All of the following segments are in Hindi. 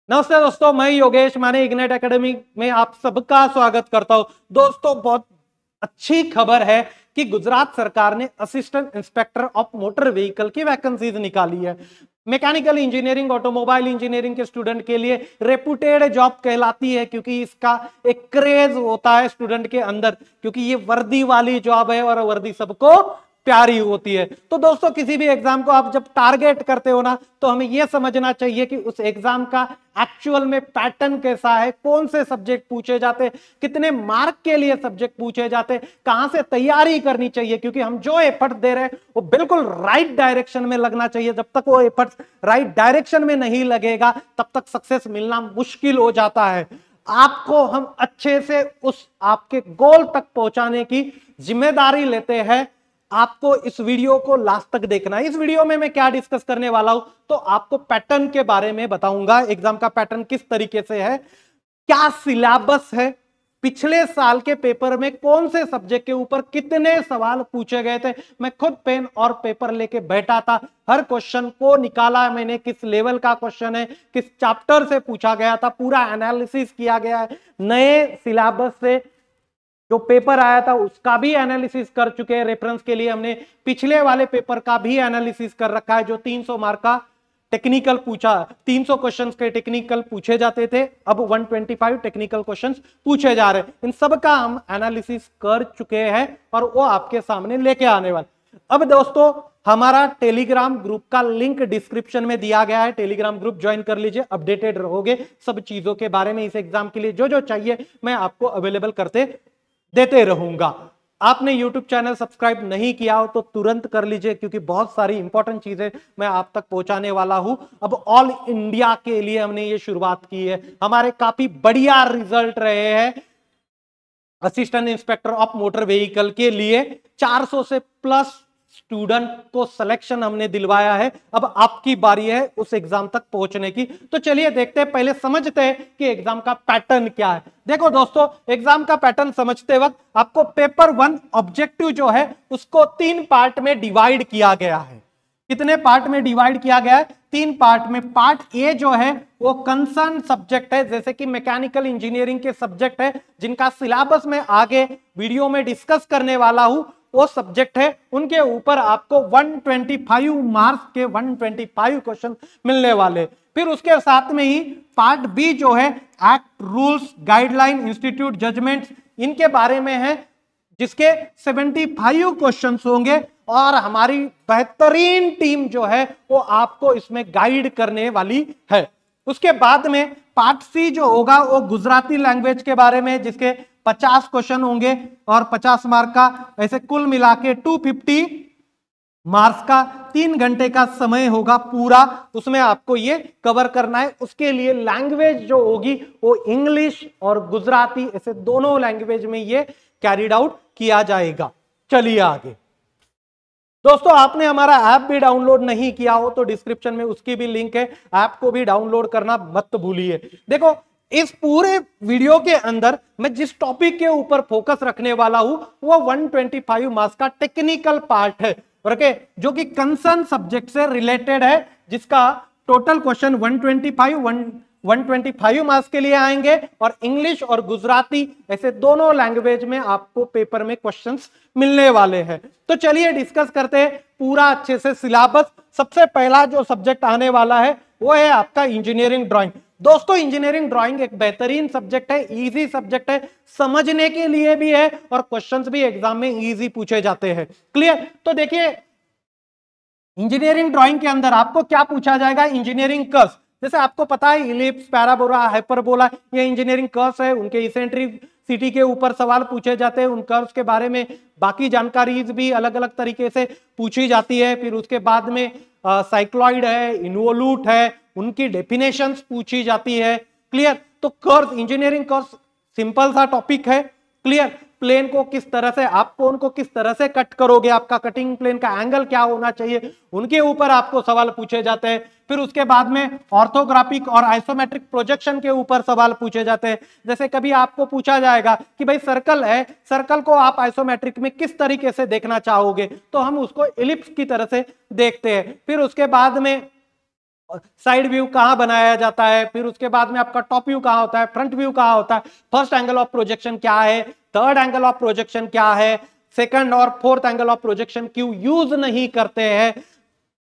नमस्ते दोस्तों, मैं योगेश माने इग्नाइट एकेडमी में आप सबका स्वागत करता हूं। दोस्तों, बहुत अच्छी खबर है कि गुजरात सरकार ने assistant inspector of motor vehicle की वैकेंसीज निकाली है। मैकेनिकल इंजीनियरिंग, ऑटोमोबाइल इंजीनियरिंग के स्टूडेंट के लिए रेपुटेड जॉब कहलाती है, क्योंकि इसका एक क्रेज होता है स्टूडेंट के अंदर, क्योंकि ये वर्दी वाली जॉब है और वर्दी सबको प्यारी होती है। तो दोस्तों, किसी भी एग्जाम को आप जब टारगेट करते हो ना, तो हमें यह समझना चाहिए कि उस एग्जाम का एक्चुअल में पैटर्न कैसा है, कौन से सब्जेक्ट पूछे जाते, कितने मार्क के लिए सब्जेक्ट पूछे जाते, कहां से तैयारी करनी चाहिए, क्योंकि हम जो एफर्ट दे रहे हैं वो बिल्कुल राइट डायरेक्शन में लगना चाहिए। जब तक वो एफर्ट राइट डायरेक्शन में नहीं लगेगा, तब तक सक्सेस मिलना मुश्किल हो जाता है। आपको हम अच्छे से उस आपके गोल तक पहुंचाने की जिम्मेदारी लेते हैं। आपको इस वीडियो को लास्ट तक देखना है। इस वीडियो में मैं क्या डिस्कस करने वाला हूं, तो आपको पैटर्न के बारे में बताऊंगा। एग्जाम का पैटर्न किस तरीके से है, क्या सिलेबस है, पिछले साल के पेपर में कौन से सब्जेक्ट के ऊपर कितने सवाल पूछे गए थे। मैं खुद पेन और पेपर लेके बैठा था, हर क्वेश्चन को निकाला मैंने, किस लेवल का क्वेश्चन है, किस चैप्टर से पूछा गया था, पूरा एनालिसिस किया गया है। नए सिलेबस से जो पेपर आया था उसका भी एनालिसिस कर चुके हैं। रेफरेंस के लिए हमने पिछले वाले पेपर का भी एनालिसिस कर रखा है, जो 300 मार्क का टेक्निकल पूछा, 300 क्वेश्चंस के टेक्निकल पूछे जाते थे, अब 125 टेक्निकल क्वेश्चंस पूछे जा रहे हैं। इन सब का हम एनालिसिस कर चुके हैं और वो आपके सामने लेके आने वाले। अब दोस्तों, हमारा टेलीग्राम ग्रुप का लिंक डिस्क्रिप्शन में दिया गया है, टेलीग्राम ग्रुप ज्वाइन कर लीजिए, अपडेटेड रहोगे सब चीजों के बारे में। इस एग्जाम के लिए जो जो चाहिए मैं आपको अवेलेबल करते देते रहूंगा। आपने YouTube चैनल सब्सक्राइब नहीं किया हो तो तुरंत कर लीजिए, क्योंकि बहुत सारी इंपॉर्टेंट चीजें मैं आप तक पहुंचाने वाला हूं। अब ऑल इंडिया के लिए हमने ये शुरुआत की है, हमारे काफी बढ़िया रिजल्ट रहे हैं। Assistant inspector of motor vehicle के लिए 400 से प्लस स्टूडेंट को सिलेक्शन हमने दिलवाया है। अब आपकी बारी है उस एग्जाम तक पहुंचने की। तो चलिए देखते हैं, पहले समझते हैं कि एग्जाम का पैटर्न क्या है। देखो दोस्तों, एग्जाम का पैटर्न समझते वक्त आपको पेपर 1 ऑब्जेक्टिव जो है उसको 3 पार्ट में डिवाइड किया गया है। कितने पार्ट में डिवाइड किया गया है? 3 पार्ट में। पार्ट ए जो है वो कंसर्न सब्जेक्ट है, जैसे कि मैकेनिकल इंजीनियरिंग के सब्जेक्ट है जिनका सिलेबस में आगे वीडियो में डिस्कस करने वाला हूं, वो सब्जेक्ट है। उनके ऊपर आपको 125 मार्क्स के 125 क्वेश्चन मिलने वाले। फिर उसके साथ में ही पार्ट बी जो है act, rules, guideline, institute, judgments, इनके बारे में है, जिसके 75 क्वेश्चंस होंगे। और हमारी बेहतरीन टीम जो है वो आपको इसमें गाइड करने वाली है। उसके बाद में पार्ट सी जो होगा वो गुजराती लैंग्वेज के बारे में, जिसके 50 क्वेश्चन होंगे और 50 मार्क का, ऐसे कुल मिला के 250 मार्क्स का 3 घंटे का समय होगा पूरा। उसमें आपको ये कवर करना है। उसके लिए लैंग्वेज जो होगी वो इंग्लिश और गुजराती, ऐसे दोनों लैंग्वेज में ये कैरिड आउट किया जाएगा। चलिए आगे। दोस्तों, आपने हमारा ऐप भी डाउनलोड नहीं किया हो तो डिस्क्रिप्शन में उसकी भी लिंक है, ऐप को भी डाउनलोड करना मत भूलिए। देखो, इस पूरे वीडियो के अंदर मैं जिस टॉपिक के ऊपर फोकस रखने वाला हूं वो 125 मार्क्स का टेक्निकल पार्ट है, ओके, जो कि कंसर्न सब्जेक्ट से रिलेटेड है, जिसका टोटल क्वेश्चन 125 मार्क्स के लिए आएंगे। और इंग्लिश और गुजराती, ऐसे दोनों लैंग्वेज में आपको पेपर में क्वेश्चंस मिलने वाले हैं। तो चलिए डिस्कस करते हैं पूरा अच्छे से सिलेबस। सबसे पहला जो सब्जेक्ट आने वाला है वो है आपका इंजीनियरिंग ड्राइंग। दोस्तों, इंजीनियरिंग ड्राइंग एक बेहतरीन सब्जेक्ट है, इजी सब्जेक्ट है, समझने के लिए भी है और क्वेश्चंस भी एग्जाम में इजी पूछे जाते हैं। क्लियर? तो देखिए, इंजीनियरिंग ड्राइंग के अंदर आपको क्या पूछा जाएगा? इंजीनियरिंग कर्व्स, जैसे आपको पता है इलिप्स, पैराबोला, हाइपरबोला, ये इंजीनियरिंग कर्व्स है। उनके इसेंट्रिसिटी के ऊपर सवाल पूछे जाते हैं। उन कर्व्स के बारे में बाकी जानकारीज भी अलग अलग तरीके से पूछी जाती है। फिर उसके बाद में साइक्लॉइड है, इन्वोल्यूट है, उनकी डेफिनेशंस पूछी जाती है। क्लियर? तो कर्व्स, इंजीनियरिंग कर्व्स सिंपल सा टॉपिक है। क्लियर? प्लेन को किस तरह से, आप कोन को किस तरह से कट करोगे, आपका कटिंग प्लेन का एंगल क्या होना चाहिए, उनके ऊपर आपको सवाल पूछे जाते हैं। फिर उसके बाद में ऑर्थोग्राफिक और आइसोमेट्रिक प्रोजेक्शन के ऊपर सवाल पूछे जाते हैं। जैसे कभी आपको पूछा जाएगा कि भाई सर्कल है, सर्कल को आप आइसोमेट्रिक में किस तरीके से देखना चाहोगे, तो हम उसको इलिप्स की तरह से देखते हैं। फिर उसके बाद में साइड व्यू कहां बनाया जाता है, फिर उसके बाद में आपका टॉप व्यू कहां होता है, फ्रंट व्यू कहां होता है, फर्स्ट एंगल ऑफ प्रोजेक्शन क्या है, थर्ड एंगल ऑफ प्रोजेक्शन क्या है, सेकंड और फोर्थ एंगल ऑफ प्रोजेक्शन क्यों यूज नहीं करते हैं,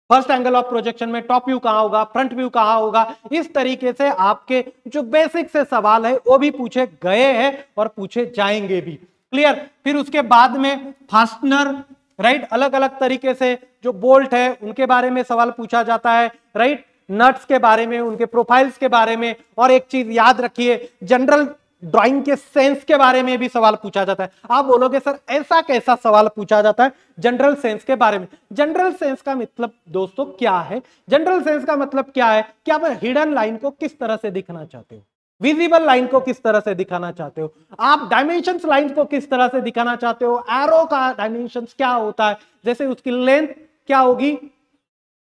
फर्स्ट एंगल ऑफ प्रोजेक्शन में टॉप व्यू कहां होगा, फ्रंट व्यू कहां होगा। इस तरीके से आपके जो बेसिक से सवाल है वो भी पूछे गए हैं और पूछे जाएंगे भी। क्लियर। फिर उसके बाद में फास्टनर, राइट, अलग अलग तरीके से जो बोल्ट है उनके बारे में सवाल पूछा जाता है, राइट, नट्स के बारे में, उनके प्रोफाइल्स के बारे में। और एक चीज याद रखिए, जनरल ड्राइंग के सेंस के बारे में भी सवाल पूछा जाता है। आप बोलोगे सर ऐसा कैसा सवाल पूछा जाता है जनरल सेंस के बारे में? जनरल सेंस का मतलब दोस्तों क्या है? जनरल सेंस का मतलब क्या है कि आप हिडन लाइन को किस तरह से दिखाना चाहते हो, विजिबल लाइन को किस तरह से दिखाना चाहते हो, आप डायमेंशंस लाइन को किस तरह से दिखाना चाहते हो, एरो का डायमेंशंस क्या होता है, जैसे उसकी लेंथ क्या होगी,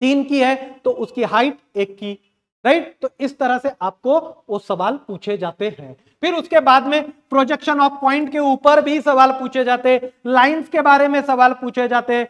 3 की है तो उसकी हाइट 1 की, राइट। तो इस तरह से आपको वो सवाल पूछे जाते हैं। फिर उसके बाद में प्रोजेक्शन ऑफ पॉइंट के ऊपर भी सवाल पूछे जाते, लाइंस के बारे में सवाल पूछे जाते,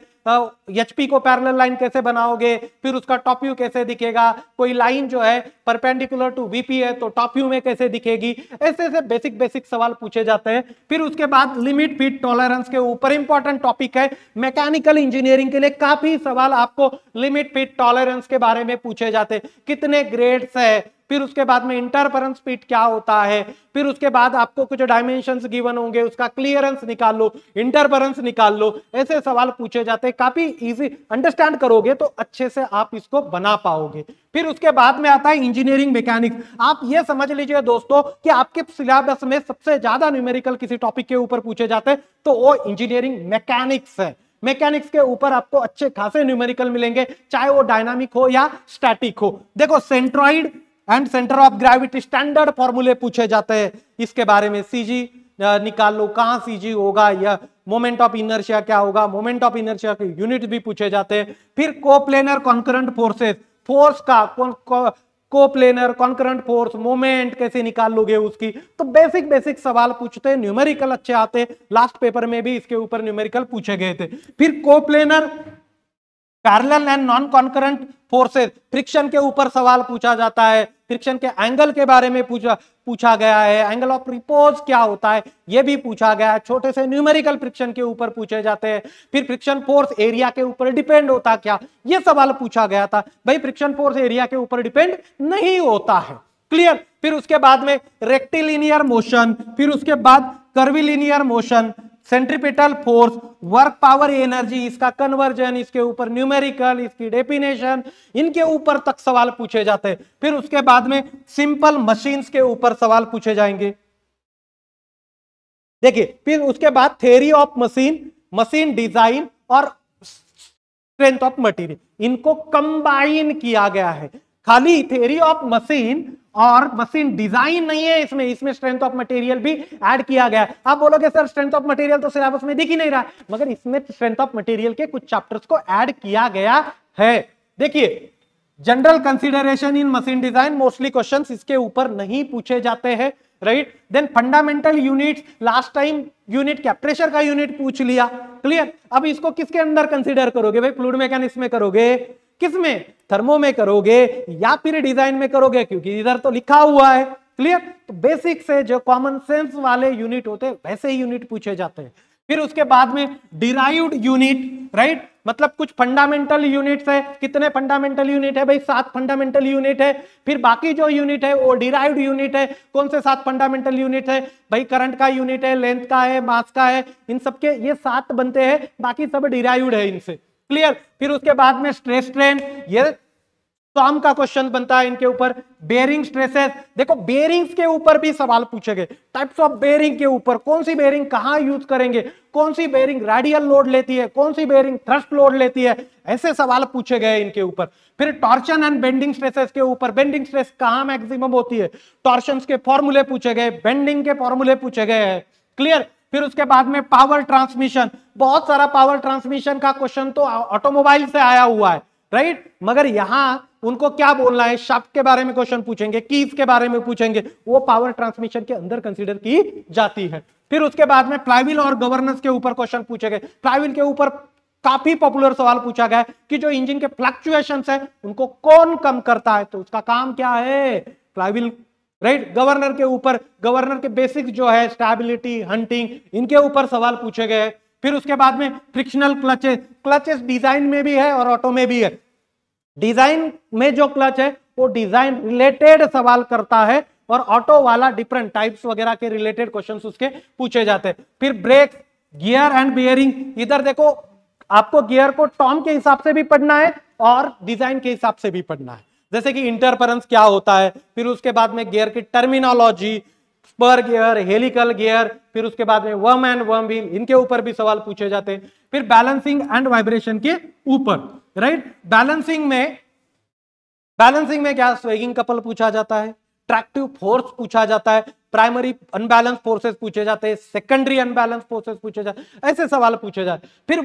एचपी को पैरेलल लाइन कैसे बनाओगे, फिर उसका टॉप व्यू कैसे दिखेगा, कोई लाइन जो है परपेंडिकुलर टू वीपी है तो टॉप व्यू में कैसे दिखेगी, ऐसे ऐसे बेसिक बेसिक सवाल पूछे जाते हैं। फिर उसके बाद लिमिट फिट टॉलरेंस के ऊपर इंपॉर्टेंट टॉपिक है, मैकेनिकल इंजीनियरिंग के लिए काफी सवाल आपको लिमिट फिट टॉलरेंस के बारे में पूछे जाते, कितने ग्रेड्स है, फिर उसके बाद में इंटरफेरेंस फिट क्या होता है, फिर उसके बाद आपको कुछ डायमेंशंस गिवन होंगे, उसका क्लियरेंस निकाल लो, इंटरफेरेंस निकाल लो, ऐसे सवाल पूछे जाते हैं। काफी इजी, अंडरस्टैंड करोगे तो अच्छे से आप इसको बना पाओगे। फिर उसके बाद में आता है इंजीनियरिंग मैकेनिक्स। आप ये समझ लीजिए दोस्तों कि आपके सिलेबस में सबसे ज्यादा न्यूमेरिकल किसी टॉपिक के ऊपर पूछे जाते हैं तो वो इंजीनियरिंग मैकेनिक्स है। मैकेनिक्स के ऊपर आपको अच्छे खासे न्यूमेरिकल मिलेंगे, चाहे वो डायनामिक हो या स्टैटिक हो। देखो centroid and centre of gravity standard फॉर्मूले पूछे जाते हैं, इसके बारे में सीजी निकाल लो, कहां सीजी होगा, या मोमेंट ऑफ इनर्शिया क्या होगा, मोमेंट ऑफ इनर्शिया के यूनिट भी पूछे जाते हैं। फिर कोप्लेनर कॉन्करेंट फोर्सेस, फोर्स का कोप्लेनर कॉन्करेंट फोर्स, मोमेंट कैसे निकाल लोगे उसकी, तो बेसिक बेसिक सवाल पूछते हैं, न्यूमेरिकल अच्छे आते। लास्ट पेपर में भी इसके ऊपर न्यूमेरिकल पूछे गए थे। फिर coplanar parallel and non concurrent forces, friction के ऊपर सवाल पूछा जाता है, फ्रिक्शन के एंगल के बारे में पूछा गया है, एंगल ऑफ रिपोज क्या होता है यह भी पूछा गया है, छोटे से न्यूमेरिकल फ्रिक्शन के ऊपर पूछे जाते हैं। फिर फ्रिक्शन फोर्स एरिया के ऊपर डिपेंड होता क्या, यह सवाल पूछा गया था। भाई फ्रिक्शन फोर्स एरिया के ऊपर डिपेंड नहीं होता है। क्लियर। फिर उसके बाद में रेक्टिलिनियर मोशन, फिर उसके बाद curvilinear motion, centripetal force, work power energy, इसका कन्वर्जन, इसके ऊपर न्यूमेरिकल, इसकी डेफिनेशन, इनके ऊपर तक सवाल पूछे जाते हैं। फिर उसके बाद में सिंपल मशीन्स के ऊपर सवाल पूछे जाएंगे। देखिए फिर उसके बाद theory of machine, machine design और स्ट्रेंथ ऑफ मटेरियल, इनको कंबाइन किया गया है। खाली थ्योरी ऑफ मशीन और मशीन डिजाइन नहीं है इसमें, इसमें स्ट्रेंथ ऑफ मटेरियल भी ऐड किया गया है। आप बोलोगे सर स्ट्रेंथ ऑफ मटेरियल तो सिलेबस में दिख ही नहीं रहा, मगर इसमें स्ट्रेंथ ऑफ मटेरियल के कुछ चैप्टर्स को ऐड किया गया है। देखिए general consideration in machine design, mostly questions इसके ऊपर नहीं पूछे जाते हैं, right. Then fundamental units, last time unit क्या, प्रेशर का यूनिट पूछ लिया। क्लियर। अब इसको किसके अंदर कंसीडर करोगे भाई, फ्लूइड मैकेनिक्स में करोगे, किसमें, थर्मो में करोगे या फिर डिजाइन में करोगे, क्योंकि इधर तो लिखा हुआ है। क्लियर। तो बेसिक से जो कॉमन सेंस वाले यूनिट होते हैं वैसे ही यूनिट पूछे जाते हैं। फिर उसके बाद में डिराइव्ड यूनिट, राइट, मतलब कुछ फंडामेंटल यूनिट्स है। कितने फंडामेंटल यूनिट है भाई, 7 फंडामेंटल यूनिट है। फिर बाकी जो यूनिट है वो डिराइव्ड यूनिट है। कौन से 7 फंडामेंटल यूनिट है भाई, करंट का यूनिट है, लेंथ का है, मास का है, इन सबके ये 7 बनते हैं, बाकी सब डिराइव्ड है इनसे। क्लियर। फिर उसके बाद में स्ट्रेस स्ट्रेन, ये फॉर्म का क्वेश्चन बनता है इनके ऊपर। बेयरिंग स्ट्रेसेस, देखो बेयरिंग्स के ऊपर भी सवाल पूछेंगे, टाइप्स ऑफ बेयरिंग के ऊपर, कौन सी बेयरिंग कहां यूज करेंगे, कौन सी बेयरिंग रेडियल लोड लेती है, कौन सी बेयरिंग थ्रस्ट लोड लेती है, ऐसे सवाल पूछे गए इनके ऊपर। फिर टॉर्शन एंड बेंडिंग स्ट्रेसेस के ऊपर, बेंडिंग स्ट्रेस कहां मैक्सिमम होती है, टॉर्शन के फॉर्मूले पूछे गए, बेंडिंग के फॉर्मूले पूछे गए हैं। क्लियर। फिर उसके बाद में पावर ट्रांसमिशन, बहुत सारा पावर ट्रांसमिशन का क्वेश्चन तो ऑटोमोबाइल से आया हुआ है, राइट, मगर यहां उनको क्या बोलना है, शाफ्ट के बारे में क्वेश्चन पूछेंगे, कीज के बारे में पूछेंगे, वो पावर ट्रांसमिशन के अंदर कंसीडर की जाती है। फिर उसके बाद में फ्लाईव्हील और गवर्नेंस के ऊपर क्वेश्चन पूछे गए। फ्लाईव्हील के ऊपर काफी पॉपुलर सवाल पूछा गया है कि जो इंजन के फ्लक्चुएशंस है उनको कौन कम करता है, तो उसका काम क्या है, फ्लाईव्हील, राइट। गवर्नर के ऊपर, गवर्नर के बेसिक्स जो है स्टेबिलिटी, हंटिंग, इनके ऊपर सवाल पूछे गए। फिर उसके बाद में फ्रिक्शनल क्लचेस, क्लचेस डिजाइन में भी है और ऑटो में भी है। डिजाइन में जो क्लच है वो डिजाइन रिलेटेड सवाल करता है और ऑटो वाला डिफरेंट टाइप्स वगैरह के रिलेटेड क्वेश्चंस उसके पूछे जाते हैं। फिर ब्रेक, गियर एंड बियरिंग, इधर देखो आपको गियर को टॉर्म के हिसाब से भी पढ़ना है और डिजाइन के हिसाब से भी पढ़ना है, जैसे कि इंटरफेरेंस क्या होता है, फिर उसके बाद में गियर की terminology, spur gear, helical gear, फिर उसके बाद में वर्म एंड वर्म व्हील, इनके ऊपर भी सवाल पूछे जाते हैं। फिर बैलेंसिंग एंड वाइब्रेशन के ऊपर, राइट। बैलेंसिंग में क्या, स्वेगिंग कपल पूछा जाता है, ट्रैक्टिव फोर्स पूछा जाता है, प्राइमरी अनबैलेंस फोर्सेस पूछे जाते हैं, सेकेंडरी अनबैलेंस फोर्सेस पूछे जाते हैं, ऐसे सवाल पूछे जाते हैं। फिर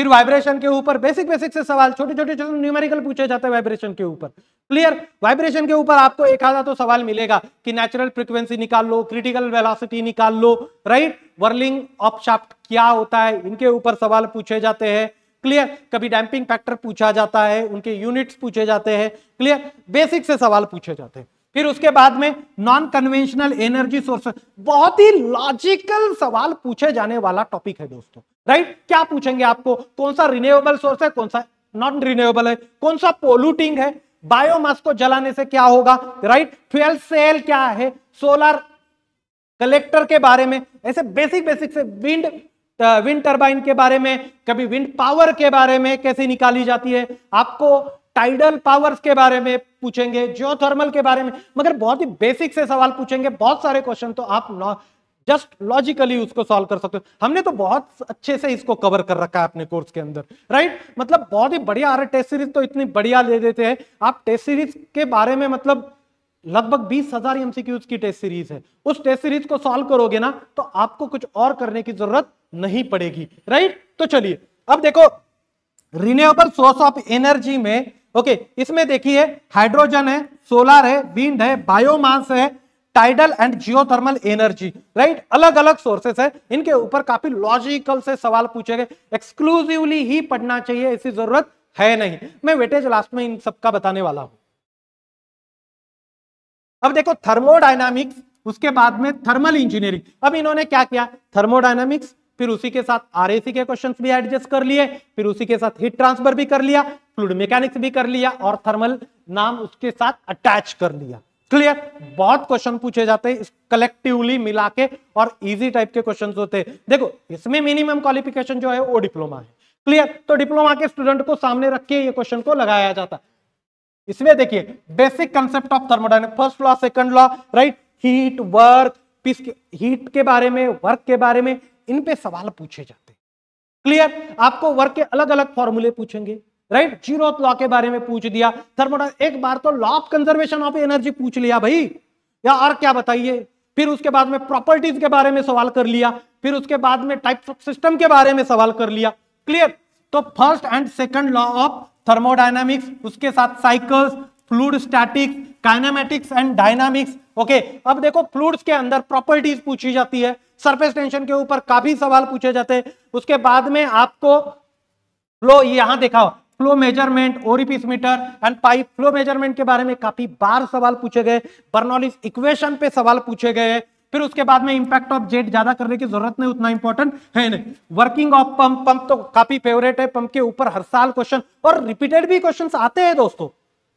वाइब्रेशन के ऊपर बेसिक से सवाल, छोटे छोटे न्यूमेरिकल पूछे जाते हैं वाइब्रेशन के ऊपर। क्लियर। वाइब्रेशन के ऊपर आपको एक आधा तो सवाल मिलेगा कि नेचुरल फ्रीक्वेंसी निकाल लो, क्रिटिकल वेलोसिटी निकाल लो, राइट। वर्लिंग ऑफ शाफ्ट क्या होता है, इनके ऊपर सवाल पूछे जाते हैं। क्लियर। कभी डैंपिंग फैक्टर पूछा जाता है, उनके यूनिट्स पूछे जाते हैं। क्लियर। बेसिक से सवाल पूछे जाते हैं। फिर उसके बाद में नॉन कन्वेंशनल एनर्जी सोर्स, बहुत ही लॉजिकल सवाल पूछे जाने वाला टॉपिक है दोस्तों, राइट। क्या पूछेंगे आपको, कौन सा रिन्यूएबल सोर्स है, कौन सा नॉन रिन्यूएबल है, कौन सा पोल्यूटिंग है, बायोमास को जलाने से क्या होगा, राइट। फ्यूल सेल क्या है, सोलर कलेक्टर के बारे में, ऐसे बेसिक से विंड टरबाइन के बारे में, कभी विंड पावर के बारे में कैसे निकाली जाती है, आपको टाइडल पावर्स के बारे में पूछेंगे, जियोथर्मल के बारे में, मगर बहुत ही बेसिक से सवाल पूछेंगे। बहुत सारे क्वेश्चन तो आप जस्ट लॉजिकली उसको सॉल्व कर सकते हो। हमने तो बहुत अच्छे से इसको कवर कर रखा है अपने कोर्स के अंदर, राइट। मतलब बहुत ही बढ़िया। अरे टेस्ट सीरीज तो इतनी बढ़िया दे देते हैं आप, टेस्ट सीरीज के बारे में मतलब लगभग 20,000 एमसीक्यूज की टेस्ट सीरीज है। उस टेस्ट सीरीज को सॉल्व करोगे ना तो आपको कुछ और करने की जरूरत नहीं पड़ेगी, राइट। तो चलिए अब देखो रिन्यूएबल सोर्स ऑफ एनर्जी में, ओके, इसमें देखिए हाइड्रोजन है, सोलर है, विंड है, बायोमास है, tidal and geothermal energy, right. अलग अलग सोर्सेस है, इनके ऊपर काफी लॉजिकल से सवाल पूछे गए। एक्सक्लूसिवली ही पढ़ना चाहिए ऐसी जरूरत है नहीं, मैं वेटेज लास्ट में इन सबका बताने वाला हूं। अब देखो थर्मोडायनामिक्स, उसके बाद में थर्मल इंजीनियरिंग। अब इन्होंने क्या किया, थर्मोडायनामिक्स, फिर उसी के साथ आरएसी के क्वेश्चंस भी एडजस्ट कर लिए, फिर उसी के साथ हीट ट्रांसफर भी कर लिया, फ्लूइड मैकेनिक्स भी कर लिया और थर्मल नाम उसके साथ अटैच कर लिया। क्लियर। बहुत क्वेश्चन पूछे जाते हैं कलेक्टिवली मिला के और इजी टाइप के क्वेश्चन होते हैं। देखो इसमें मिनिमम क्वालिफिकेशन जो है वो डिप्लोमा है। क्लियर। तो डिप्लोमा के स्टूडेंट को सामने रख के ये क्वेश्चन को लगाया जाता है। इसमें देखिए basic concept of thermodynamics, first law, second law, right. Heat, work, heat के बारे में, वर्क के बारे में, इन पे सवाल पूछे जाते हैं। क्लियर। आपको वर्क के अलग अलग फॉर्मूले पूछेंगे, राइट। जीरोथ लॉ के बारे में पूछ दिया, थर्मोडायनामिक्स, एक बार तो law of conservation of energy पूछ लिया भाई, या और क्या बताइए। फिर उसके बाद में प्रॉपर्टीज के बारे में सवाल कर लिया, फिर उसके बाद में टाइप्स ऑफ सिस्टम के बारे में सवाल कर लिया। क्लियर। तो first and second law of thermodynamics, उसके साथ cycles, fluid statics, kinematics and dynamics. Okay, अब देखो फ्लूइड्स के अंदर प्रॉपर्टीज पूछी जाती है, सरफेस टेंशन के ऊपर काफी सवाल पूछे जाते हैं। उसके बाद में आपको फ्लो, यहां देखा flow measurement, orifice meter and pipe, flow measurement के बारे में काफी बार सवाल पूछे गए, बर्नौलीज इक्वेशन पे सवाल पूछे गए। फिर उसके बाद में इंपैक्ट ऑफ जेट, ज्यादा करने की जरूरत नहीं, उतना इंपॉर्टेंट है नहीं। वर्किंग ऑफ पंप, पंप तो काफी फेवरेट है, पंप के ऊपर हर साल क्वेश्चन और रिपीटेड भी क्वेश्चन आते हैं दोस्तों।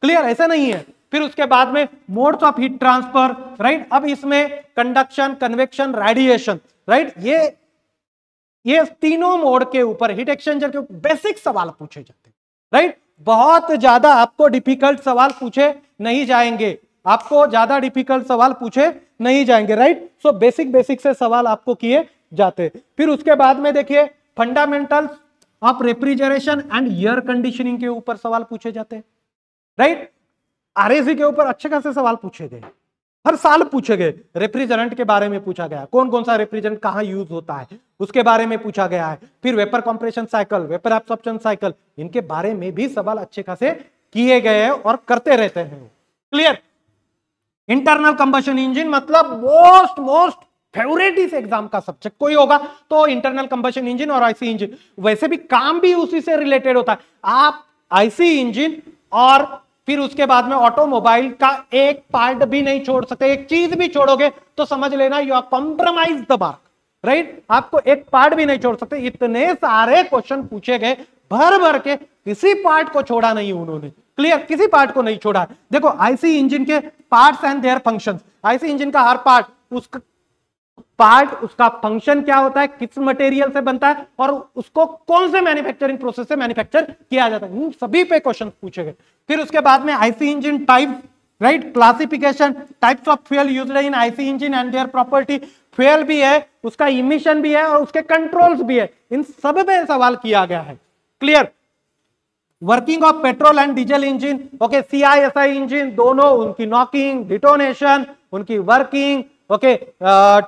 क्लियर, ऐसा नहीं है। फिर उसके बाद में modes of heat transfer, right. अब इसमें कंडक्शन, कन्वेक्शन, रेडिएशन, राइट, ये तीनों मोड के ऊपर, हीट एक्सचेंजर के ऊपर बेसिक सवाल पूछे जाते हैं, राइट। बहुत ज्यादा आपको डिफिकल्ट सवाल पूछे नहीं जाएंगे, आपको ज्यादा डिफिकल्ट सवाल पूछे नहीं जाएंगे, राइट। सो बेसिक से सवाल आपको किए जाते हैं। फिर उसके बाद में देखिए fundamentals of refrigeration and air conditioning के ऊपर सवाल पूछे जाते हैं, राइट। आरएसी के ऊपर अच्छे खासे सवाल पूछे गए, हर साल पूछे गए। रेफ्रिजरेंट के बारे में पूछा गया, कौन कौन सा रेफ्रिजरेंट कहां यूज होता है उसके बारे में पूछा गया है। फिर vapour compression cycle, vapour absorption cycle, इनके बारे में भी सवाल अच्छे खासे किए गए हैं और करते रहते हैं। क्लियर। इंटरनल कंबशन इंजन मतलब मोस्ट फेवरेट इस एग्जाम का सब्जेक्ट कोई होगा तो इंटरनल कंबशन इंजन और आईसी इंजन, वैसे भी काम भी उसी से रिलेटेड होता है। आप आईसी इंजन और फिर उसके बाद में ऑटोमोबाइल का एक पार्ट भी नहीं छोड़ सकते, एक चीज भी छोड़ोगे तो समझ लेना you are compromise the mark, right. आपको एक पार्ट भी नहीं छोड़ सकते। इतने सारे क्वेश्चन पूछे गए भर भर के, किसी पार्ट को छोड़ा नहीं उन्होंने, क्लियर, किसी पार्ट को नहीं छोड़ा। देखो आईसी इंजन के parts and their functions, IC engine का हर पार्ट, उसका पार्ट, उसका फंक्शन क्या होता है, किस मटेरियल से बनता है और उसको कौन से मैन्युफैक्चरिंग प्रोसेस से मैन्युफैक्चर किया जाता है, इन सभी पे क्वेश्चन पूछे गए। फिर उसके बाद में IC engine type, right, classification, types of fuel used in IC engine and their property, fuel भी है, उसका इमिशन भी है और उसके कंट्रोल्स भी है, इन सब पे सवाल किया गया है, clear. Working of petrol and diesel engine, okay, CI SI engine, दोनों उनकी नॉकिंग, डिटोनेशन, उनकी वर्किंग, ओके,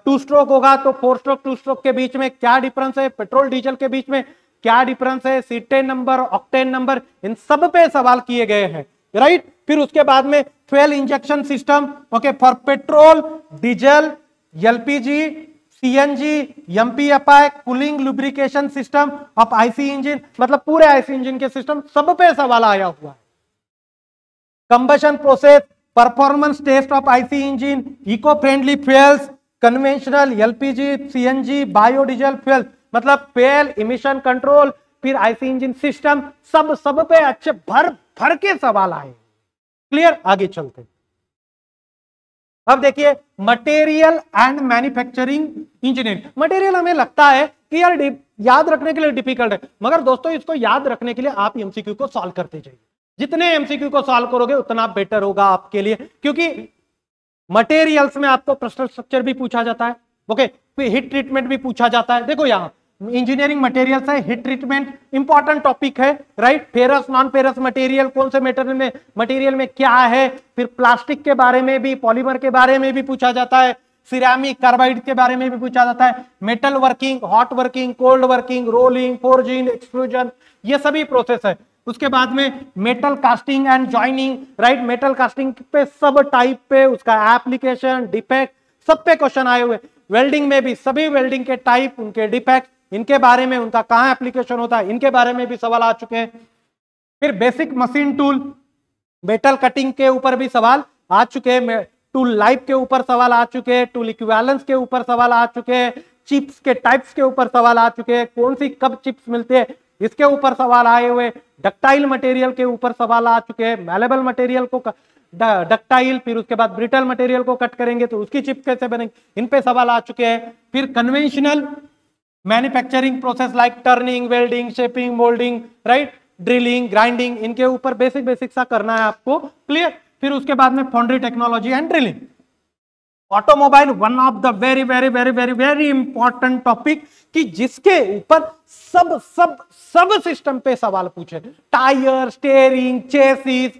2 स्ट्रोक होगा तो 4 स्ट्रोक 2 स्ट्रोक के बीच में क्या डिफरेंस है, पेट्रोल डीजल के बीच में क्या डिफरेंस है, सीटेन नंबर, ऑक्टेन नंबर, इन सब पे सवाल किए गए हैं, राइट। फिर उसके बाद में fuel injection system, okay, for petrol, diesel, LPG, CNG, MPFI, cooling lubrication system of IC engine, मतलब पूरे आईसी इंजन के सिस्टम सब पे सवाल आया हुआ है। Combustion process, performance test of IC engine, eco friendly fuels, conventional, LPG, CNG, biodiesel fuel, मतलब फ्यूल इमिशन कंट्रोल, फिर आईसी इंजन सिस्टम, सब पे अच्छे भर भर के सवाल आए, क्लियर। आगे चलते, अब देखिए material and manufacturing engineering. Material हमें लगता है कि यार याद रखने के लिए डिफिकल्ट है, मगर दोस्तों इसको याद रखने के लिए आप एमसीक्यू को सॉल्व करते जाइए। जितने एमसीक्यू को सॉल्व करोगे उतना बेटर होगा आपके लिए, क्योंकि मटेरियल्स में आपको क्रिस्टल स्ट्रक्चर भी पूछा जाता है, ओके, फिर हीट ट्रीटमेंट भी पूछा जाता है। देखो यहां इंजीनियरिंग मटेरियल्स है, हीट ट्रीटमेंट इंपॉर्टेंट टॉपिक है, right. Ferrous non ferrous material, कौन से मटेरियल में क्या है, फिर प्लास्टिक के बारे में भी, पॉलीमर के बारे में भी पूछा जाता है, सिरेमिक कार्बाइड के बारे में भी पूछा जाता है, metal working, hot working, cold working, rolling, forging, extrusion, ये सभी प्रोसेस है। उसके बाद में metal casting and joining, right, metal casting पे सब टाइप पे उसका एप्लीकेशन, डिफेक्ट, सब पे क्वेश्चन आए हुए। वेल्डिंग में भी सभी वेल्डिंग के टाइप, उनके डिफेक्ट, इनके बारे में, उनका कहां एप्लीकेशन होता है, इनके बारे में भी सवाल आ चुके हैं। फिर basic machine tool, metal cutting के ऊपर भी सवाल आ चुके हैं, टूल लाइफ के ऊपर सवाल आ चुके हैं, टूल इक्विवेलेंस के ऊपर सवाल आ चुके हैं, चिप्स के टाइप्स के ऊपर सवाल आ चुके हैं, कौन सी कब चिप्स मिलते हैं इसके ऊपर सवाल आए हुए, डक्टाइल मटेरियल के ऊपर सवाल आ चुके हैं, मैलेबल मटेरियल को डक्टाइल, फिर उसके बाद ब्रिटल मटेरियल को कट करेंगे तो उसकी चिप कैसे बनेंगे, इन पे सवाल आ चुके हैं। फिर conventional manufacturing process like turning, welding, shaping, moulding, right, drilling, grinding, इनके ऊपर बेसिक सा करना है आपको, क्लियर। फिर उसके बाद में foundry technology and drilling. Automobile one of the very very very very very important topic, कि जिसके ऊपर सब सब सब सिस्टम पे सवाल पूछे, टायर, स्टीयरिंग, चेसिस,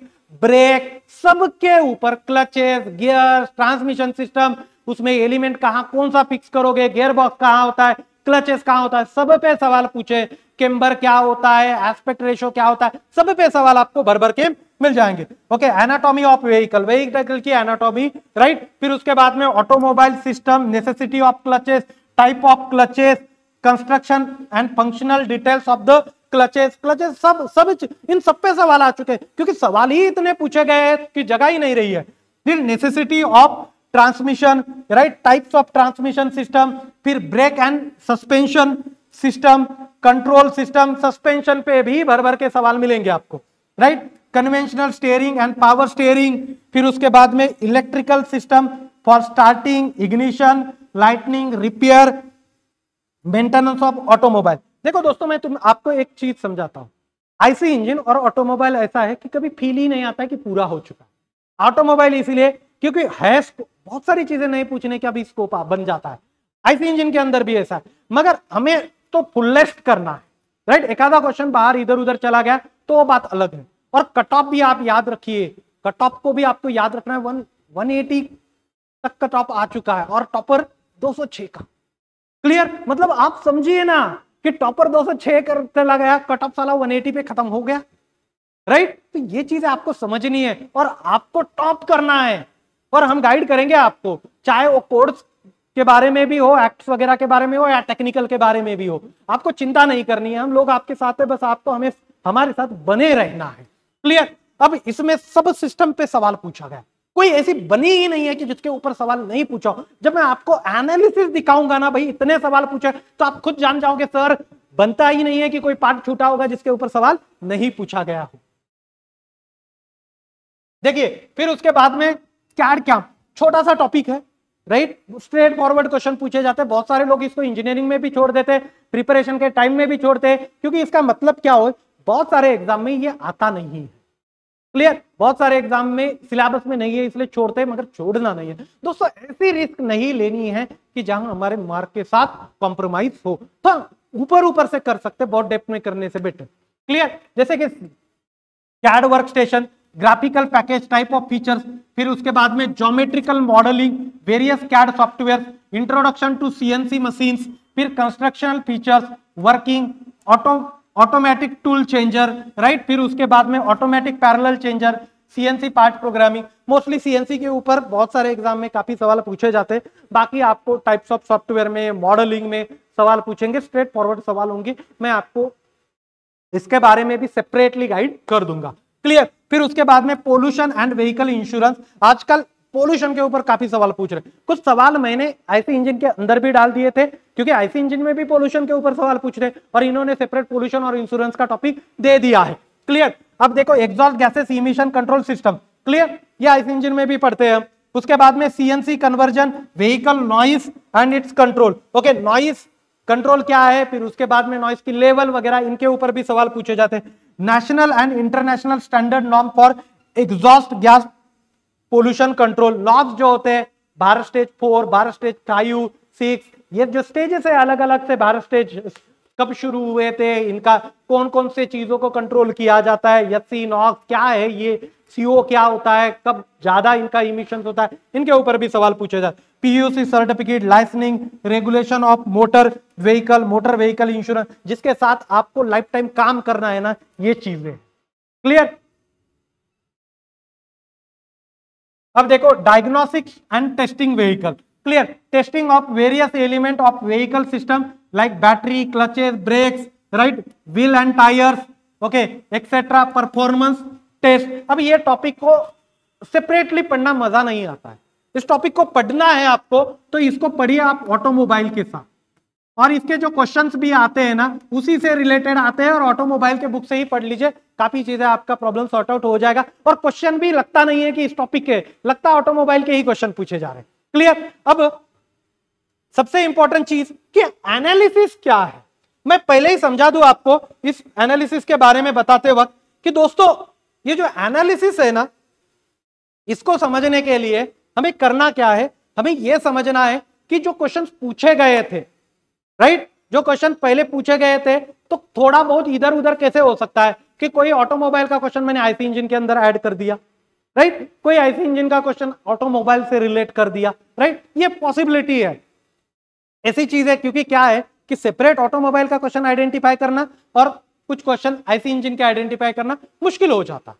ब्रेक, सबके ऊपर, क्लचेस, गियर, ट्रांसमिशन सिस्टम, उसमें एलिमेंट कहां, कौन सा फिक्स करोगे, गियर बॉक्स कहां होता है, क्लचेस कहां होता है, सब पे सवाल पूछे। केम्बर क्या होता है, एस्पेक्ट रेशो क्या होता है, सब पे सवाल आपको भर भर के मिल जाएंगे। Okay, anatomy of vehicle, vehicle की एनाटॉमी, राइट। फिर उसके बाद में automobile system, necessity of clutches, type of clutches, construction and functional details of the clutches, सब इन सब पे सवाल आ चुके हैं, क्योंकि सवाल ही इतने पूछे गए कि जगह ही नहीं रही है। फिर necessity of transmission, right, types of transmission system, फिर brake and suspension system, control system, suspension पे भी भर भर के सवाल मिलेंगे आपको, right. Conventional steering and power steering, फिर उसके बाद में electrical system for starting, ignition, lightning, repair, maintenance of automobile. देखो दोस्तों, मैं आपको एक चीज समझाता हूं, आईसी इंजन और ऑटोमोबाइल ऐसा है कि कभी फील ही नहीं आता है कि पूरा हो चुका है। ऑटोमोबाइल इसलिए क्योंकि है, बहुत सारी चीजें नहीं पूछने का भी स्कोप बन जाता है, आईसी इंजन के अंदर भी ऐसा है, मगर हमें तो फुलेस्ट करना है, राइट। एक आधा क्वेश्चन बाहर इधर उधर चला गया तो वो बात अलग है। और कट ऑफ भी आप याद रखिए, कट ऑफ को भी आपको याद रखना है, 180 तक कट ऑफ आ चुका है और टॉपर 206 का, क्लियर। मतलब आप समझिए ना कि टॉपर 206 करते लगा गया, कट ऑफ साला 180 पे खत्म हो गया, राइट। तो ये चीज आपको समझनी है और आपको टॉप करना है, और हम गाइड करेंगे आपको, चाहे वो कोर्स के बारे में भी हो, एक्ट्स वगैरह के बारे में हो, या टेक्निकल के बारे में भी हो, आपको चिंता नहीं करनी है, हम लोग आपके साथ है, बस आपको हमें हमारे साथ बने रहना है। क्लियर। अब इसमें सब सिस्टम पे सवाल पूछा गया, कोई ऐसी बनी ही नहीं है कि जिसके ऊपर सवाल नहीं पूछा हो। जब मैं आपको एनालिसिस दिखाऊंगा ना भाई, इतने सवाल पूछे, तो आप खुद जान जाओगे सर बनता ही नहीं है कि कोई पार्ट छूटा होगा जिसके ऊपर सवाल नहीं पूछा गया हो। देखिए फिर उसके बाद में कैड कैम, छोटा सा टॉपिक है, राइट, स्ट्रेट फॉरवर्ड क्वेश्चन पूछे जाते हैं। बहुत सारे लोग इसको इंजीनियरिंग में भी छोड़ देते हैं, प्रिपरेशन के टाइम में भी छोड़ते हैं, क्योंकि इसका मतलब क्या हो, बहुत सारे एग्जाम में ये आता नहीं है। क्लियर। बहुत सारे एग्जाम में सिलेबस में नहीं है इसलिए छोड़ते हैं, मगर छोड़ना नहीं है दोस्तों। ऐसी रिस्क नहीं लेनी है कि जहां हमारे मार्क के साथ कॉम्प्रोमाइज हो। तो ऊपर ऊपर से कर सकते, बहुत डेप्थ में करने से बेटर। क्लियर। जैसे कि CAD work station, graphical package type of features, फिर उसके बाद में geometrical modelling, various CAD software, introduction to CNC machines, फिर constructional features, working, automatic tool changer, right, फिर उसके बाद में automatic parallel changer, CNC part programming. Mostly CNC के ऊपर बहुत सारे एग्जाम में काफी सवाल पूछे जाते हैं। बाकी आपको टाइप्स ऑफ सॉफ्टवेयर में, मॉडलिंग में सवाल पूछेंगे, स्ट्रेट फॉरवर्ड सवाल होंगे, मैं आपको इसके बारे में भी सेपरेटली गाइड कर दूंगा। क्लियर। फिर उसके बाद में पोल्यूशन एंड व्हीकल इंश्योरेंस, आजकल पोल्यूशन के ऊपर काफी सवाल पूछ रहे हैं। कुछ सवाल मैंने आईसी इंजन के अंदर भी डाल दिए थे, क्योंकि आईसी इंजन में भी पोल्यूशन के ऊपर सवाल पूछ रहे हैं, और इन्होंने सेपरेट पोल्यूशन और इंश्योरेंस का टॉपिक दे दिया है। क्लियर। अब देखो exhaust gases emission control system, clear, ये आईसी इंजन में भी पढ़ते हैं। उसके बाद में CNC conversion, vehicle noise and it's control, okay, noise control क्या है, फिर उसके बाद में नॉइस की लेवल वगैरह, इनके ऊपर भी सवाल पूछे जाते हैं। National and international standard norm for exhaust gas pollution control, laws जो होते हैं, भारत स्टेज 4, भारत स्टेज 5, 6, ये जो स्टेजेस है अलग अलग से, भारत स्टेज कब शुरू हुए थे, इनका कौन कौन से चीजों को कंट्रोल किया जाता है, एचसी नॉक्स क्या है, ये सीओ क्या होता है, कब ज्यादा इनका इमिशन होता है, इनके ऊपर भी सवाल पूछे जाते हैं। PUC certificate, licensing, regulation of motor vehicle insurance, जिसके साथ आपको लाइफ टाइम काम करना है ना, ये चीजें। क्लियर। अब देखो diagnostics and testing vehicle, clear, testing of various element of vehicle system like battery, clutches, brakes, right, wheel and tyres, okay, etcetera, performance test. अब ये टॉपिक को सेपरेटली पढ़ना मजा नहीं आता है, इस टॉपिक को पढ़ना है आपको तो इसको पढ़िए आप ऑटोमोबाइल के साथ, और इसके जो क्वेश्चंस भी आते हैं ना उसी से रिलेटेड आते हैं, और ऑटोमोबाइल के बुक से ही पढ़ लीजिए, काफी चीजें आपका प्रॉब्लम सॉर्ट आउट हो जाएगा। और क्वेश्चन भी लगता नहीं है कि इस टॉपिक के, लगता ऑटोमोबाइल के ही क्वेश्चन पूछे जा रहे हैं। क्लियर। अब सबसे इंपॉर्टेंट चीज कि एनालिसिस क्या है, मैं पहले ही समझा दूं आपको इस एनालिसिस के बारे में बताते वक्त कि दोस्तों ये जो एनालिसिस है ना, इसको समझने के लिए हमें करना क्या है, हमें यह समझना है कि जो क्वेश्चन पूछे गए थे, राइट, जो क्वेश्चन पहले पूछे गए थे, तो थोड़ा बहुत इधर उधर कैसे हो सकता है कि कोई ऑटोमोबाइल का क्वेश्चन मैंने आईसी इंजन के अंदर ऐड कर दिया, राइट, कोई आईसी इंजन का क्वेश्चन ऑटोमोबाइल से रिलेट कर दिया, राइट, ये पॉसिबिलिटी है, ऐसी चीज है। क्योंकि क्या है कि सेपरेट ऑटोमोबाइल का क्वेश्चन आइडेंटिफाई करना और कुछ क्वेश्चन आईसी इंजन के आइडेंटिफाई करना मुश्किल हो जाता।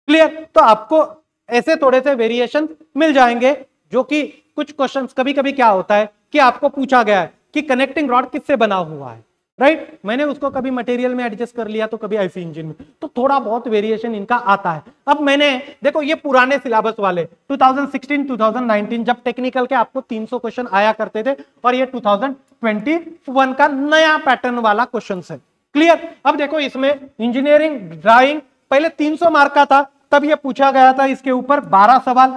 क्लियर। तो आपको ऐसे थोड़े से वेरिएशन मिल जाएंगे, जो कि कुछ क्वेश्चंस कभी कभी क्या होता है कि आपको पूछा गया है कि कनेक्टिंग रॉड किससे बना हुआ है, राइट, मैंने उसको कभी मटेरियल में एडजस्ट कर लिया तो कभी आईसी इंजन में, तो थोड़ा बहुत वेरिएशन इनका आता है। अब मैंने देखो ये पुराने सिलेबस वाले 2016 2019 जब टेक्निकल के आपको 300 क्वेश्चन आया करते थे, और ये 2021 का नया पैटर्न वाला क्वेश्चन है। क्लियर। अब देखो इसमें इंजीनियरिंग ड्राइंग पहले 300 मार्क का था, तब ये पूछा गया था इसके ऊपर 12 सवाल,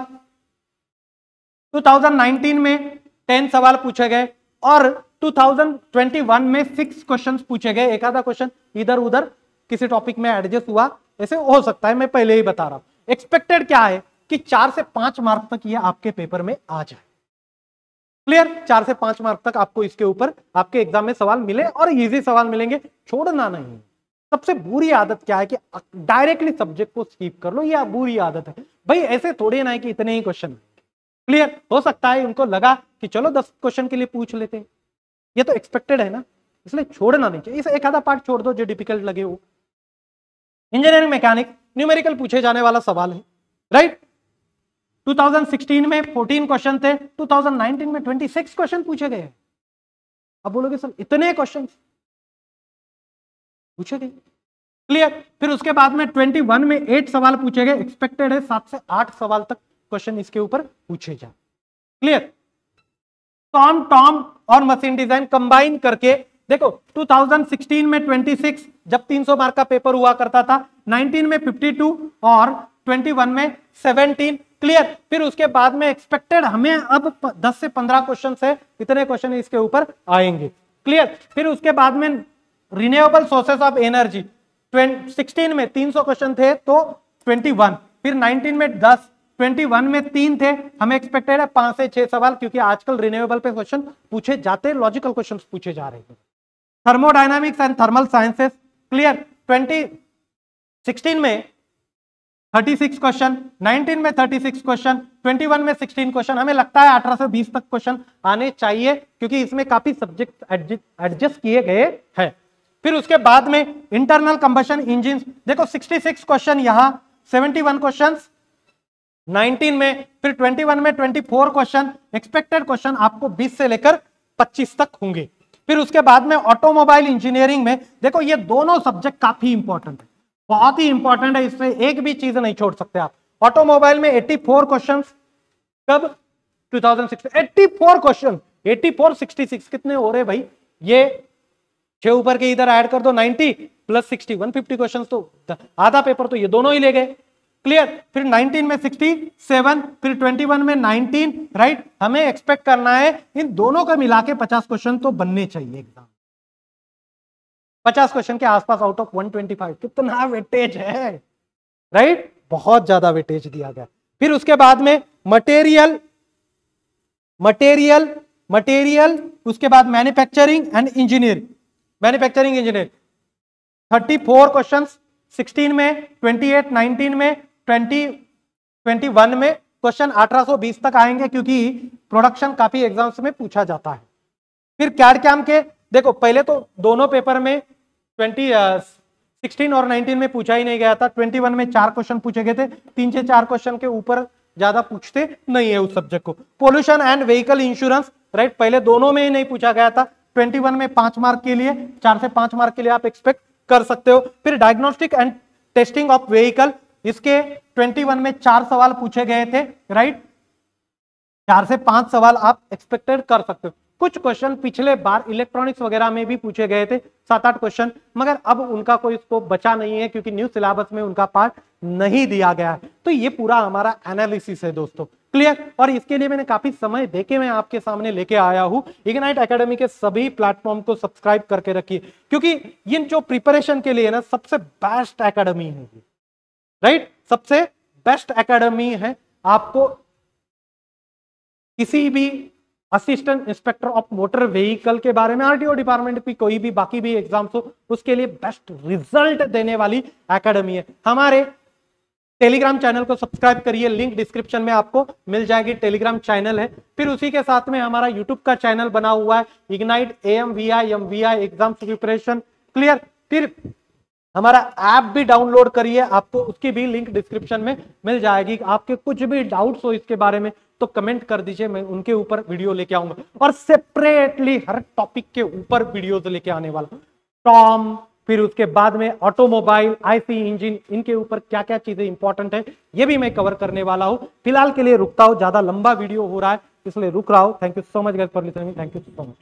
2019 में 10 सवाल पूछे गए, और 2021 में 6 क्वेश्चंस पूछे गए। एक आधा क्वेश्चन इधर उधर किसी टॉपिक में एडजस्ट हुआ, ऐसे हो सकता है, मैं पहले ही बता रहा हूं। एक्सपेक्टेड क्या है कि 4 से 5 मार्क तक ये आपके पेपर में आ जाए। क्लियर। 4 से 5 मार्क तक आपको इसके ऊपर आपके एग्जाम में सवाल मिले, और इजी सवाल मिलेंगे, छोड़ना नहीं। सबसे बुरी आदत क्या है कि डायरेक्टली सब्जेक्ट को स्किप कर लो, यह बुरी आदत है भाई, ऐसे थोड़े ना है कि इतने ही क्वेश्चन। क्लियर। हो सकता है उनको लगा कि चलो 10 क्वेश्चन के लिए पूछ लेते हैं, ये तो एक्सपेक्टेड है ना, इसलिए छोड़ना नहीं चाहिए। इसे एक आधा पार्ट छोड़ दो जो डिफिकल्ट लगे हो। इंजीनियरिंग मैकेनिक्स न्यूमेरिकल पूछे जाने वाला सवाल है, राइट, 2016 में 14 क्वेश्चन थे, 2019 में 26 क्वेश्चन पूछे गए। अब बोलोगे सर इतने क्वेश्चन पूछे गए, क्लियर। फिर उसके बाद में 21 में 8 सवाल पूछे गए, एक्सपेक्टेड है 7 से 8 सवाल तक क्वेश्चन इसके ऊपर पूछे जाए, क्लियर। टॉम और मशीन डिजाइन कंबाइन करके देखो 2016 में 26 जब 300 मार्क का पेपर हुआ करता था, 19 में 52 और 21 में 17, क्लियर। फिर उसके बाद में एक्सपेक्टेड हमें अब 10 से 15 क्वेश्चन है, इतने क्वेश्चन इसके ऊपर आएंगे, क्लियर। फिर उसके बाद में रिन्यूएबल सोर्सेस ऑफ एनर्जी 16 में 300 क्वेश्चन थे तो 21, फिर 19 में 10, 21 में 3 थे, हमें एक्सपेक्टेड है 5 से 6 सवाल, क्योंकि आजकल रिन्यूएबल पे क्वेश्चन पूछे जाते, लॉजिकल क्वेश्चन पूछे जा रहे हैं। Thermodynamics and thermal sciences, clear. 2016 में 36 क्वेश्चन, 19 में 36 क्वेश्चन, 21 में 16 क्वेश्चन, हमें लगता है 18 से 20 तक क्वेश्चन आने चाहिए, क्योंकि इसमें काफी सब्जेक्ट एडजस्ट किए गए हैं। फिर उसके बाद में इंटरनल कंबशन इंजिन, देखो 66 क्वेश्चन यहां, 71 क्वेश्चन 19 में, फिर 21 में 24 क्वेश्चन, एक्सपेक्टेड क्वेश्चन आपको 20 से लेकर 25 तक होंगे। फिर उसके बाद में ऑटोमोबाइल इंजीनियरिंग में देखो ये दोनों सब्जेक्ट काफी इंपॉर्टेंट है, बहुत ही इंपॉर्टेंट है, इससे एक भी चीज नहीं छोड़ सकते आप। ऑटोमोबाइल में 84 क्वेश्चन, कब 2006, 84 क्वेश्चन, 84 66 कितने हो रहे भाई, ये 6 ऊपर के इधर ऐड कर दो, 90 प्लस 60 150 क्वेश्चन, तो आधा पेपर तो ये दोनों ही ले गए, क्लियर। फिर 19 में 67, फिर 21 में 19, राइट। हमें एक्सपेक्ट करना है इन दोनों का मिला के 50 क्वेश्चन तो बनने चाहिए एग्जाम, 50 क्वेश्चन के आसपास आउट ऑफ 125, कितना वेटेज है, राइट, बहुत ज्यादा वेटेज दिया गया। फिर उसके बाद में मटेरियल, उसके बाद manufacturing and engineering, manufacturing engineer 34 questions, 16 में 28, 19 में 20, 21 में क्वेश्चन 1820 तक आएंगे, क्योंकि प्रोडक्शन काफी एग्जाम्स में पूछा जाता है। फिर कैड कैम के देखो पहले तो दोनों पेपर में 16 और 19 में पूछा ही नहीं गया था, 21 में 4 क्वेश्चन पूछे गए थे, 3 से 4 क्वेश्चन के ऊपर ज्यादा पूछते नहीं है उस सब्जेक्ट को। Pollution and vehicle insurance, right, पहले दोनों में ही नहीं पूछा गया था, 21 में 5 मार्क के लिए, 4 से 5 मार्क के लिए आप एक्सपेक्ट कर सकते हो। फिर diagnostic and testing of vehicle, इसके 21 में 4 सवाल पूछे गए थे, राइट, 4 से 5 सवाल आप एक्सपेक्टेड कर सकते हो। कुछ क्वेश्चन पिछले बार इलेक्ट्रॉनिक्स वगैरह में भी पूछे गए थे, 7-8 क्वेश्चन, मगर अब उनका कोई स्कोप बचा नहीं है, क्योंकि न्यू सिलेबस में उनका पार्ट नहीं दिया गया है। तो ये पूरा हमारा एनालिसिस है दोस्तों, क्लियर। और इसके लिए मैंने काफी समय देके मैं आपके सामने लेके आया हूं। इग्नाइट एकेडमी के सभी प्लेटफॉर्म को सब्सक्राइब करके रखिए, क्योंकि ये जो प्रिपरेशन के लिए ना सबसे बेस्ट एकेडमी है, राइट, सबसे बेस्ट एकेडमी है। आपको किसी भी assistant inspector of motor vehicle के बारे में, आरटीओ डिपार्टमेंट की कोई भी बाकी भी एग्जाम्स हो, उसके लिए बेस्ट रिजल्ट देने वाली एकेडमी है। हमारे टेलीग्राम चैनल को सब्सक्राइब करिए, लिंक डिस्क्रिप्शन में आपको मिल जाएगी, टेलीग्राम चैनल है। फिर उसी के साथ में हमारा यूट्यूब का चैनल बना हुआ है, ignite AMVI MVI exams preparation, clear. फिर हमारा ऐप भी डाउनलोड करिए, आपको उसकी भी लिंक डिस्क्रिप्शन में मिल जाएगी। आपके कुछ भी डाउट्स हो इसके बारे में तो कमेंट कर दीजिए, मैं उनके ऊपर वीडियो लेके आऊंगा, और सेपरेटली हर टॉपिक के ऊपर वीडियोस लेके आने वाला हूं। टॉम, फिर उसके बाद में ऑटोमोबाइल, IC इंजन, इनके ऊपर क्या क्या चीजें इंपॉर्टेंट है ये भी मैं कवर करने वाला हूं। फिलहाल के लिए रुकता हूं, ज्यादा लंबा वीडियो हो रहा है इसलिए रुक रहा हूं। Thank you so much guys for listening, thank you so much.